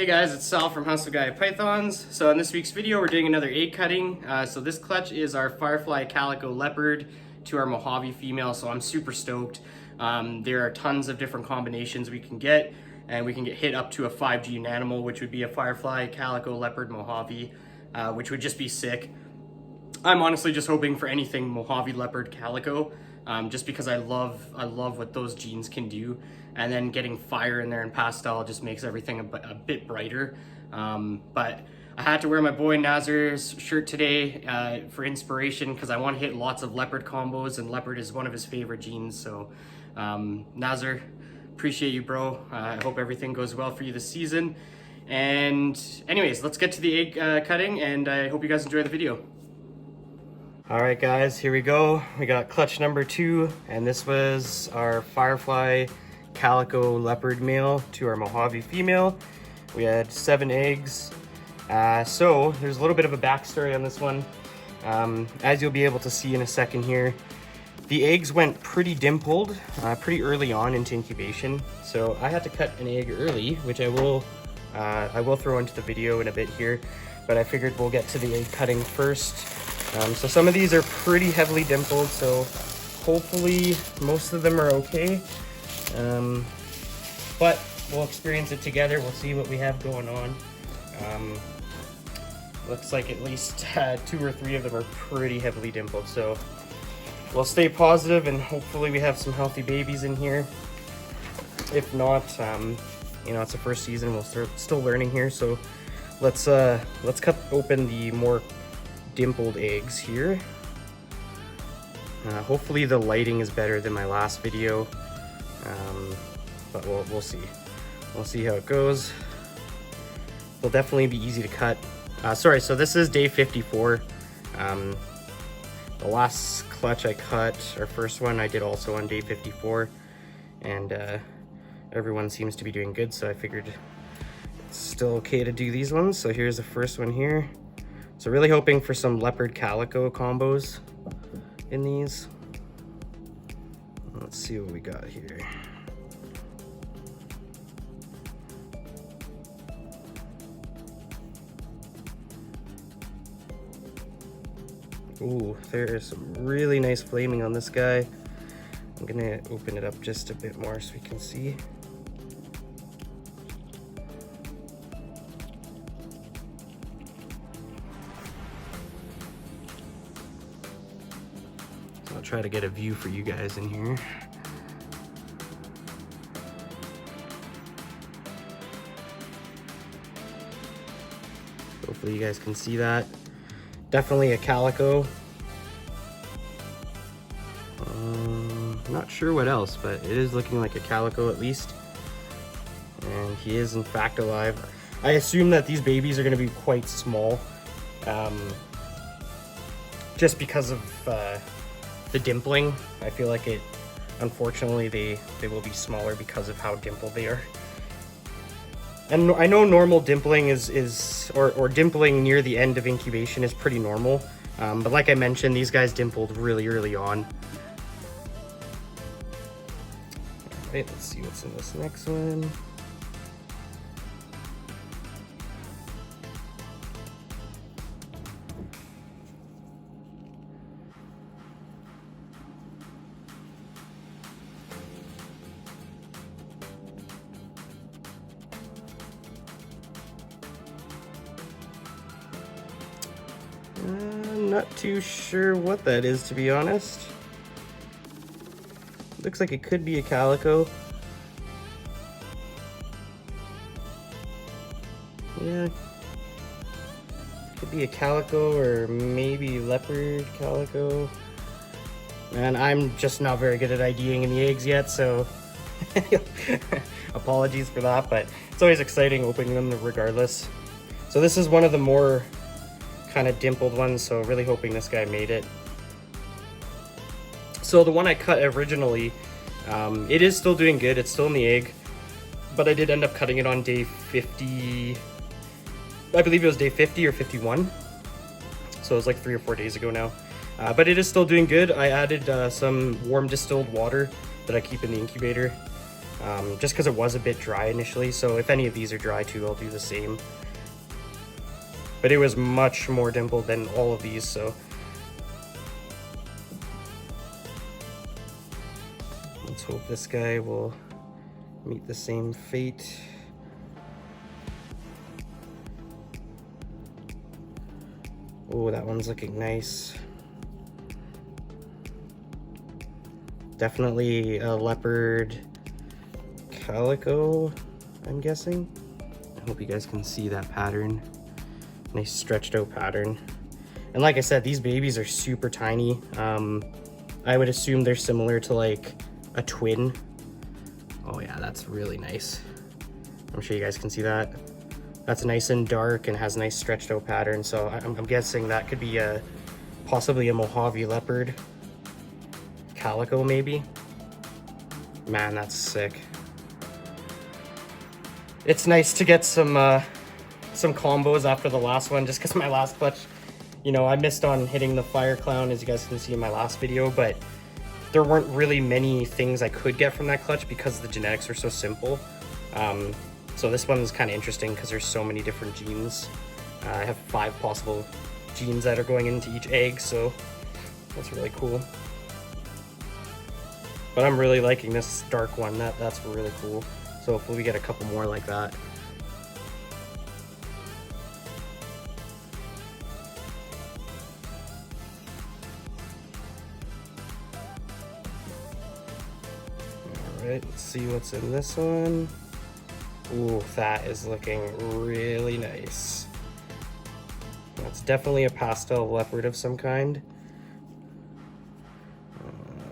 Hey guys, it's Sal from Hustle Guy Pythons. So in this week's video, we're doing another egg cutting. So this clutch is our Firefly Calico Leopard to our Mojave female, so I'm super stoked. There are tons of different combinations we can get, and we can get hit up to a 5G animal, which would be a Firefly Calico Leopard Mojave, which would just be sick. I'm honestly just hoping for anything Mojave Leopard Calico, just because I love what those genes can do, and then getting fire in there and pastel just makes everything a bit brighter. But I had to wear my boy Nazar's shirt today for inspiration, because I want to hit lots of leopard combos, and leopard is one of his favorite genes. So Nazar, appreciate you, bro. I hope everything goes well for you this season. And anyways, let's get to the egg cutting, and I hope you guys enjoy the video. All right guys, here we go. We got clutch number 2, and this was our Firefly Calico Leopard male to our Mojave female. We had 7 eggs. So there's a little bit of a backstory on this one. As you'll be able to see in a second here, the eggs went pretty dimpled pretty early on into incubation. So I had to cut an egg early, which I will throw into the video in a bit here, but I figured we'll get to the egg cutting first. So some of these are pretty heavily dimpled, so hopefully most of them are okay. But we'll experience it together. We'll see what we have going on. Looks like at least 2 or 3 of them are pretty heavily dimpled, so we'll stay positive and hopefully we have some healthy babies in here. If not, you know, it's the first season, we're still learning here, so let's cut open the more dimpled eggs here. Hopefully the lighting is better than my last video, but we'll see. We'll see how it goes. It'll definitely be easy to cut. Sorry, so this is day 54. The last clutch I cut, our first one, I did also on day 54, and everyone seems to be doing good, so I figured it's still okay to do these ones. So here's the first one here. So really hoping for some leopard calico combos in these. Let's see what we got here. Ooh, there is some really nice flaming on this guy. I'm gonna open it up just a bit more so we can see. I'll try to get a view for you guys in here. Hopefully you guys can see that. Definitely a calico. Not sure what else, but it is looking like a calico at least. And he is in fact alive. I assume that these babies are going to be quite small, just because of the dimpling. I feel like it, unfortunately, they will be smaller because of how dimpled they are. And I know normal dimpling or dimpling near the end of incubation is pretty normal. But like I mentioned, these guys dimpled really early on. All right, let's see what's in this next one. I'm not too sure what that is, to be honest. Looks like it could be a calico. Yeah. Could be a calico or maybe leopard calico. Man, I'm just not very good at IDing in the eggs yet, so apologies for that, but it's always exciting opening them regardless. So this is one of the more kind of dimpled ones, so really hoping this guy made it. So the one I cut originally, it is still doing good. It's still in the egg, but I did end up cutting it on day 50. I believe it was day 50 or 51. So it was like 3 or 4 days ago now. But it is still doing good. I added some warm distilled water that I keep in the incubator. just because it was a bit dry initially. So if any of these are dry too, I'll do the same. But it was much more dimpled than all of these, so let's hope this guy will meet the same fate. Oh, that one's looking nice. Definitely a leopard calico, I'm guessing. I hope you guys can see that pattern. Nice stretched out pattern. And like I said, these babies are super tiny. I would assume they're similar to like a twin. Oh yeah, that's really nice. I'm sure you guys can see that. That's nice and dark and has nice stretched out pattern. So I'm guessing that could be possibly a Mojave leopard calico maybe. Man, that's sick. It's nice to get some combos after the last one, just because my last clutch, you know, I missed on hitting the fire clown, as you guys can see in my last video, but there weren't really many things I could get from that clutch because the genetics are so simple. So this one's kind of interesting because there's so many different genes. I have 5 possible genes that are going into each egg, so that's really cool. But I'm really liking this dark one. That's really cool. So hopefully we get a couple more like that. Alright, let's see what's in this one. Ooh, that is looking really nice. That's definitely a pastel leopard of some kind.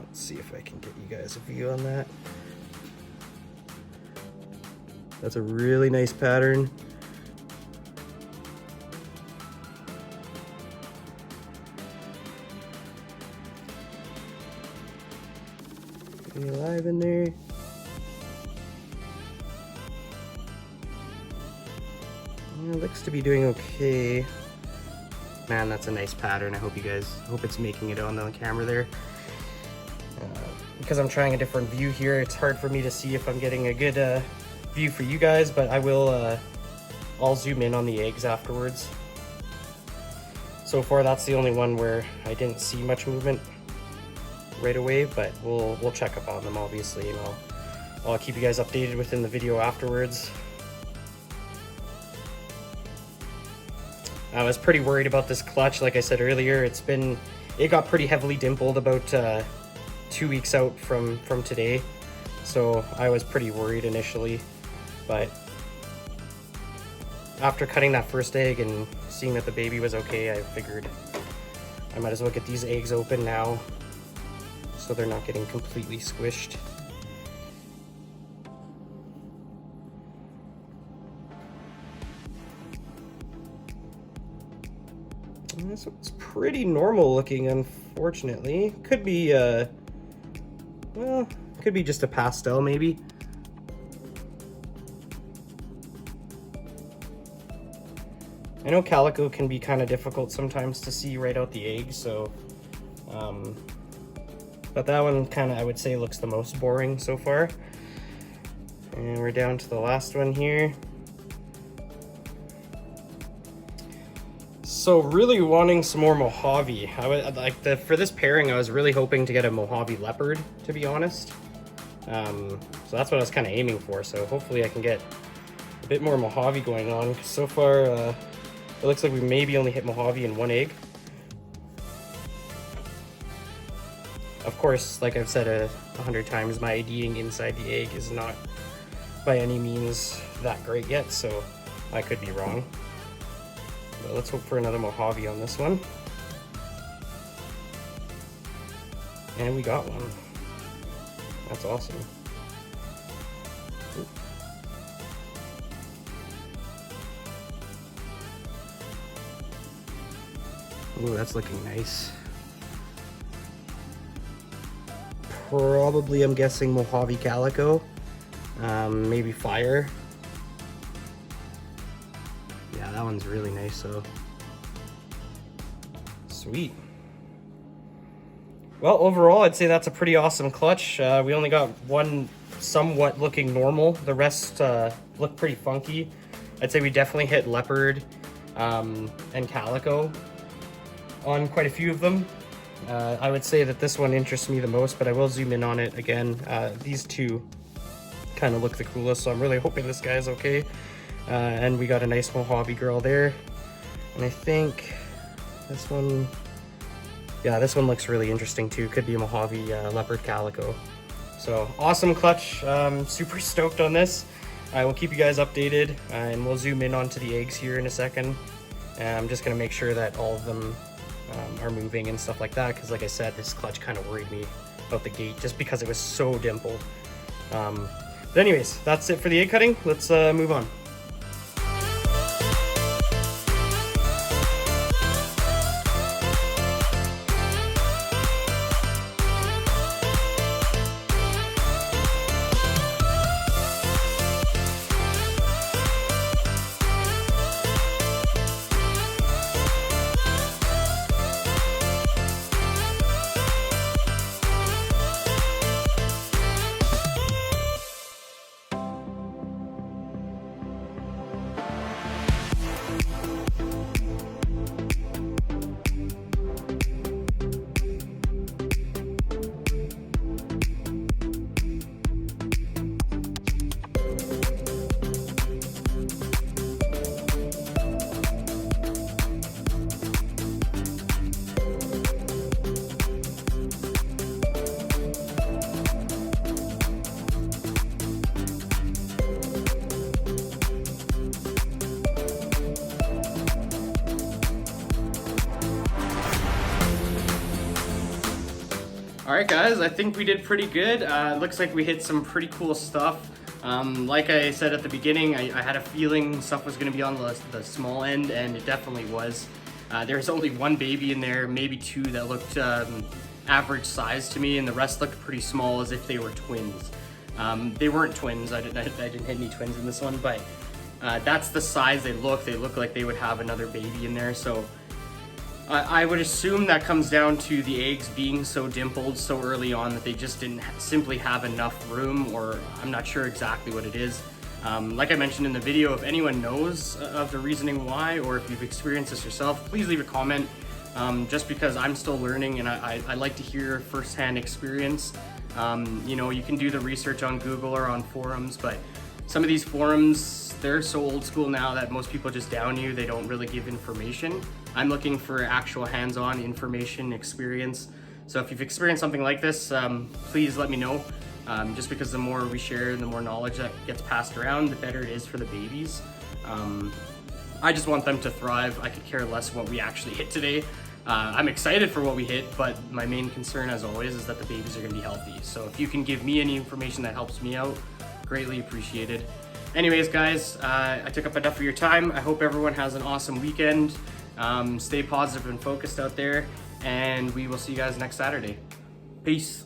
Let's see if I can get you guys a view on that. That's a really nice pattern. Are you alive in there? Yeah, looks to be doing okay. Man, that's a nice pattern. I hope it's making it on the camera there. Because I'm trying a different view here, it's hard for me to see if I'm getting a good view for you guys, but I will, I'll zoom in on the eggs afterwards. So far, that's the only one where I didn't see much movement right away, but we'll check up on them, obviously, and I'll keep you guys updated within the video afterwards. I was pretty worried about this clutch. Like I said earlier, it got pretty heavily dimpled about 2 weeks out from today, so I was pretty worried initially, but after cutting that first egg and seeing that the baby was okay, I figured I might as well get these eggs open now so they're not getting completely squished. This one's pretty normal looking, unfortunately. Could be well, could be just a pastel maybe. I know calico can be kind of difficult sometimes to see right out the egg, so but that one kind of, I would say, looks the most boring so far. And we're down to the last one here. So really wanting some more Mojave. For this pairing, I was really hoping to get a Mojave leopard, to be honest. So that's what I was kind of aiming for. So hopefully I can get a bit more Mojave going on. 'Cause so far, it looks like we maybe only hit Mojave in 1 egg. Of course, like I've said 100 times, my IDing inside the egg is not by any means that great yet, so I could be wrong. But let's hope for another Mojave on this one. And we got one. That's awesome. Ooh, that's looking nice. Probably, I'm guessing, Mojave Calico. Maybe Fire. Yeah, that one's really nice, though. Sweet. Well, overall, I'd say that's a pretty awesome clutch. We only got one somewhat looking normal. The rest look pretty funky. I'd say we definitely hit leopard and calico on quite a few of them. I would say that this one interests me the most, but I will zoom in on it again. These two kind of look the coolest, so I'm really hoping this guy is okay. And we got a nice Mojave girl there. And I think this one, yeah, this one looks really interesting too. Could be a Mojave leopard calico. So awesome clutch. Super stoked on this. I will keep you guys updated, and we'll zoom in onto the eggs here in a second. And I'm just gonna make sure that all of them are moving and stuff like that, because like I said, this clutch kind of worried me about the gate just because it was so dimpled. But anyways, that's it for the egg cutting. Let's move on. All right, guys, I think we did pretty good. Looks like we hit some pretty cool stuff. Like I said at the beginning, I had a feeling stuff was gonna be on the small end, and it definitely was. There's only one baby in there, maybe two that looked average size to me, and the rest looked pretty small, as if they were twins. They weren't twins. I didn't hit any twins in this one, but that's the size they look. They look like they would have another baby in there. So I would assume that comes down to the eggs being so dimpled so early on that they just didn't simply have enough room, or I'm not sure exactly what it is. Like I mentioned in the video, if anyone knows of the reasoning why, or if you've experienced this yourself, please leave a comment. Just because I'm still learning, and I like to hear firsthand experience. You know, you can do the research on Google or on forums, but some of these forums, they're so old school now that most people just down you. They don't really give information. I'm looking for actual hands-on information, experience. So if you've experienced something like this, please let me know. Just because the more we share, the more knowledge that gets passed around, the better it is for the babies. I just want them to thrive. I could care less what we actually hit today. I'm excited for what we hit, but my main concern, as always, is that the babies are gonna be healthy. So if you can give me any information that helps me out, greatly appreciated. Anyways, guys, I took up enough of your time. I hope everyone has an awesome weekend. Stay positive and focused out there, and we will see you guys next Saturday. Peace.